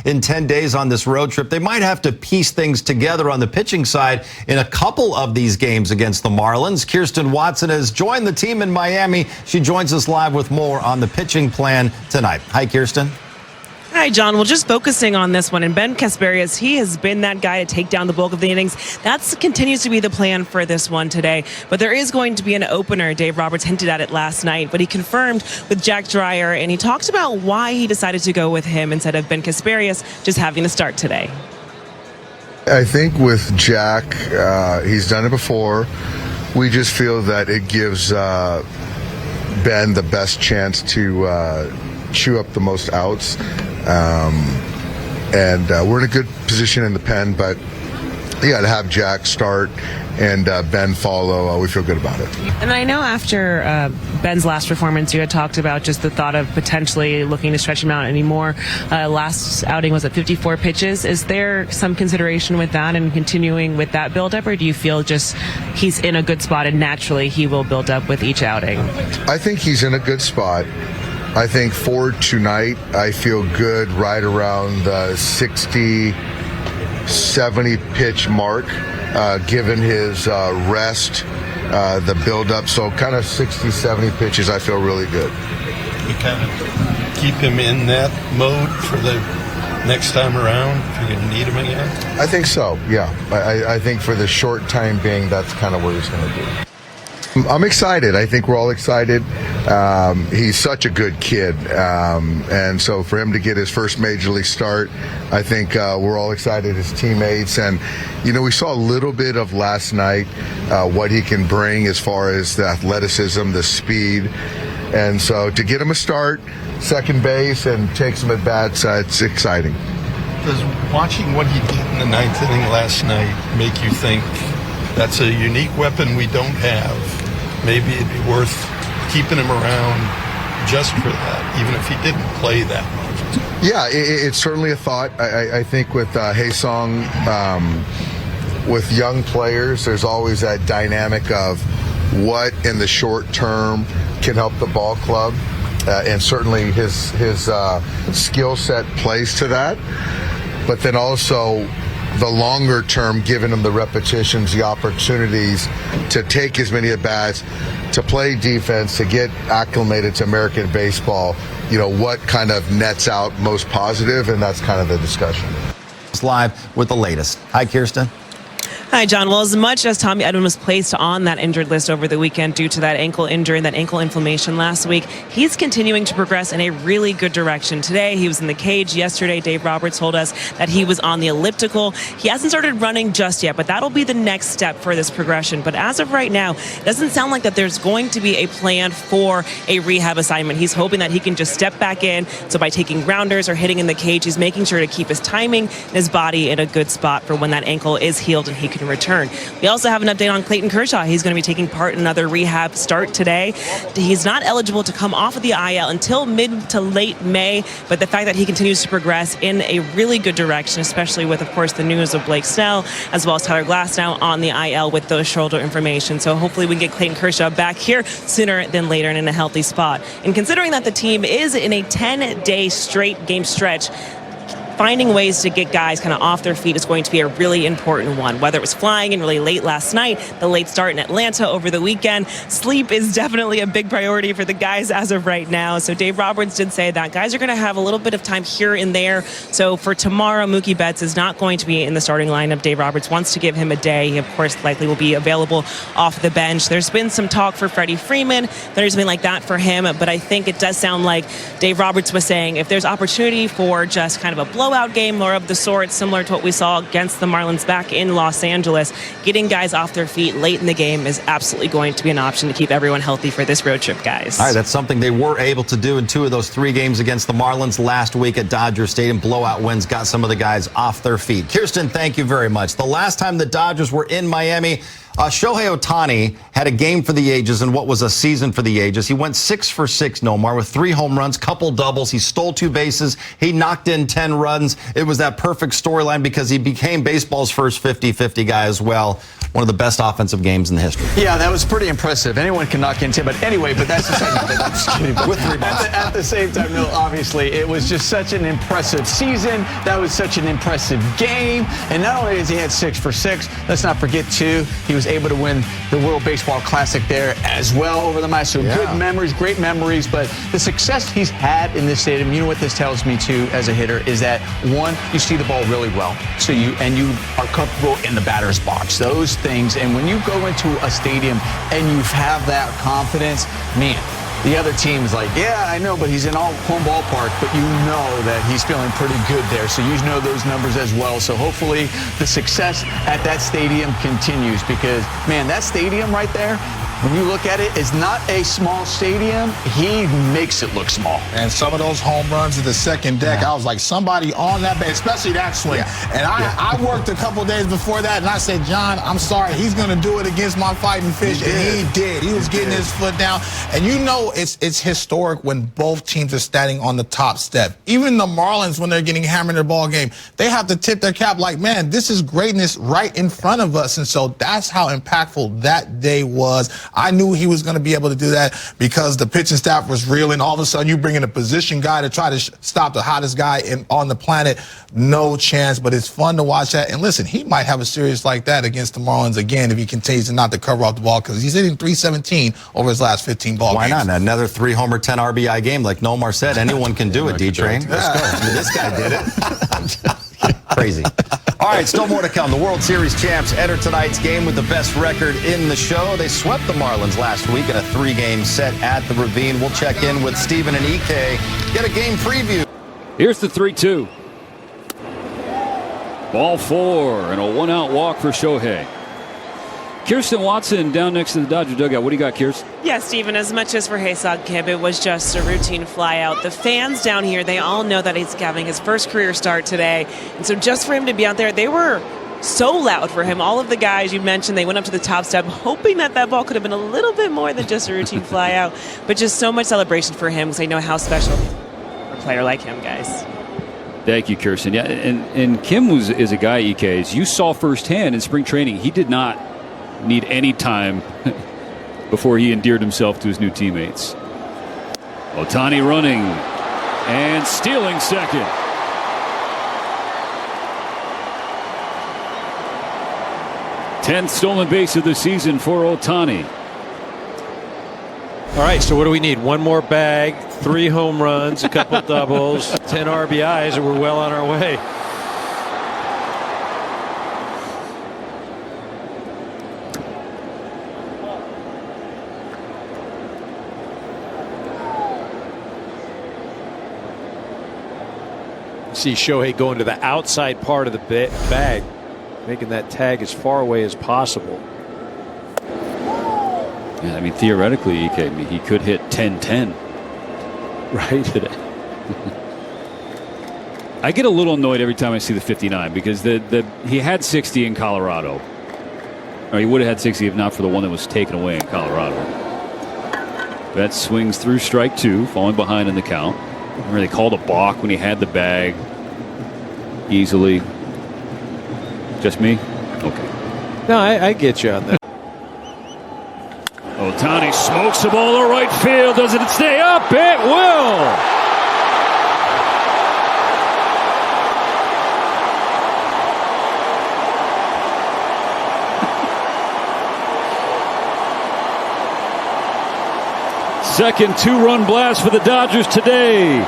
in 10 days on this road trip. They might have to piece things together on the pitching side in a couple of these games against the Marlins. Kirsten Watson has joined the team in Miami. She joins us live with more on the pitching plan tonight. Hi, Kirsten. Hi, John. Well, just focusing on this one, and Ben Kasperius, he has been that guy to take down the bulk of the innings. That continues to be the plan for this one today. But there is going to be an opener. Dave Roberts hinted at it last night, but he confirmed with Jack Dreyer, and he talked about why he decided to go with him instead of Ben Kasperius just having to start today. I think with Jack, he's done it before. We just feel that it gives Ben the best chance to chew up the most outs. We're in a good position in the pen, but yeah, to have Jack start and Ben follow, we feel good about it. And I know after Ben's last performance, you had talked about just the thought of potentially looking to stretch him out anymore. Last outing was at 54 pitches. Is there some consideration with that and continuing with that buildup, or do you feel just he's in a good spot and naturally he will build up with each outing? I think he's in a good spot. I think for tonight, I feel good right around the 60, 70 pitch mark, given his rest, the buildup. So kind of 60, 70 pitches, I feel really good. You kind of keep him in that mode for the next time around if you're going to need him again? I think so, yeah. I think for the short time being, that's kind of where he's going to be. I'm excited. I think we're all excited. He's such a good kid. And so for him to get his first major league start, I think we're all excited, his teammates. And, you know, we saw a little bit of last night what he can bring as far as the athleticism, the speed. And so to get him a start, second base, and take some at-bats, it's exciting. Does watching what he did in the ninth inning last night make you think that's a unique weapon we don't have? Maybe it'd be worth keeping him around just for that, even if he didn't play that much. Yeah, it's certainly a thought. I think with Hae-Sung, with young players, there's always that dynamic of what in the short term can help the ball club. And certainly his skill set plays to that. But then also the longer term, giving him the repetitions, the opportunities to take as many at-bats, to play defense, to get acclimated to American baseball, you know, what kind of nets out most positive, and that's kind of the discussion. Live with the latest. Hi, Kirsten. Hi, John. Well, as much as Tommy Edman was placed on that injured list over the weekend due to that ankle injury and that ankle inflammation last week, he's continuing to progress in a really good direction. Today, he was in the cage. Yesterday, Dave Roberts told us that he was on the elliptical. He hasn't started running just yet, but that'll be the next step for this progression. But as of right now, it doesn't sound like that there's going to be a plan for a rehab assignment. He's hoping that he can just step back in. So by taking grounders or hitting in the cage, he's making sure to keep his timing and his body in a good spot for when that ankle is healed and he can return. We also have an update on Clayton Kershaw. He's going to be taking part in another rehab start today. He's not eligible to come off of the IL until mid to late May, but the fact that he continues to progress in a really good direction, especially with, of course, the news of Blake Snell, as well as Tyler Glasnow on the IL with those shoulder information. So hopefully we can get Clayton Kershaw back here sooner than later and in a healthy spot. And considering that the team is in a 10-day straight game stretch, finding ways to get guys kind of off their feet is going to be a really important one. Whether it was flying in really late last night, the late start in Atlanta over the weekend, sleep is definitely a big priority for the guys as of right now. So Dave Roberts did say that guys are going to have a little bit of time here and there. So for tomorrow, Mookie Betts is not going to be in the starting lineup. Dave Roberts wants to give him a day. He, of course, likely will be available off the bench. There's been some talk for Freddie Freeman. There's been like that for him. But I think it does sound like Dave Roberts was saying if there's opportunity for just kind of a blowout game or of the sort, similar to what we saw against the Marlins back in Los Angeles, getting guys off their feet late in the game is absolutely going to be an option to keep everyone healthy for this road trip, guys. All right, that's something they were able to do in 2 of those 3 games against the Marlins last week at Dodger Stadium. Blowout wins got some of the guys off their feet. Kirsten, thank you very much. The last time the Dodgers were in Miami, Shohei Ohtani had a game for the ages and what was a season for the ages. He went 6 for 6, Nomar, with 3 home runs, couple doubles. He stole 2 bases. He knocked in 10 runs. It was that perfect storyline because he became baseball's first 50-50 guy as well. One of the best offensive games in the history. Yeah, that was pretty impressive. Anyone can knock in 10, but anyway, but that's the second thing. I'm just kidding. With 3 balls. At the same time, no, obviously, it was just such an impressive season. That was such an impressive game. And not only has he had 6 for 6, let's not forget, too, he was able to win the World Baseball Classic there as well over the match. So good memories, great memories. But the success he's had in this stadium, you know what this tells me, too, as a hitter, is that, one, you see the ball really well. So you are comfortable in the batter's box. Those things. And when you go into a stadium and you have that confidence, man, the other team is like, yeah, I know, but he's in home ballpark, but you know that he's feeling pretty good there. So you know those numbers as well. So hopefully the success at that stadium continues because, man, that stadium right there, when you look at it, it's not a small stadium. He makes it look small. And some of those home runs at the second deck, I was like, somebody on that base, especially that swing. And I worked a couple days before that, and I said, John, I'm sorry, he's going to do it against my fighting fish. And he did. He was getting his foot down. And you know it's historic when both teams are standing on the top step. Even the Marlins, when they're getting hammered in their ball game, they have to tip their cap like, man, this is greatness right in front of us. And so that's how impactful that day was. I knew he was going to be able to do that because the pitching staff was reeling. All of a sudden, you bring in a position guy to try to stop the hottest guy on the planet. No chance, but it's fun to watch that. And listen, he might have a series like that against the Marlins again if he continues to not to cover off the ball because he's hitting .317 over his last 15 ball games. Why not? Another 3-homer, 10 RBI game like Nomar said. Anyone can do it, D-Train. Let's go. I mean, this guy did it. Crazy. All right, still more to come. The World Series champs enter tonight's game with the best record in the show. They swept the Marlins last week in a 3-game set at the Ravine. We'll check in with Steven and EK, get a game preview. Here's the 3-2. Ball 4 and a 1-out walk for Shohei. Kirsten Watson down next to the Dodger dugout. What do you got, Kirsten? Yeah, Stephen, as much as for Hae-Sung Kim, it was just a routine flyout. The fans down here, they all know that he's having his first career start today. And so just for him to be out there, they were so loud for him. All of the guys you mentioned, they went up to the top step, hoping that that ball could have been a little bit more than just a routine flyout. But just so much celebration for him because they know how special a player like him, guys. Thank you, Kirsten. Yeah, and Kim is a guy, EK, as you saw firsthand in spring training, he did not need any time before he endeared himself to his new teammates. Ohtani running and stealing second. Tenth stolen base of the season for Ohtani. All right, so what do we need? One more bag, 3 home runs, a couple doubles, 10 RBIs, and we're well on our way. See Shohei going to the outside part of the bag, making that tag as far away as possible. Yeah, I mean, theoretically, he could hit 10-10 right today. I get a little annoyed every time I see the 59 because he had 60 in Colorado. Or he would have had 60 if not for the one that was taken away in Colorado. That swings through strike 2, falling behind in the count. Remember they called a balk when he had the bag easily. Just me? Okay. No, I get you on that. Ohtani smokes the ball to right field. Does it stay up? It will. Second 2-run blast for the Dodgers today.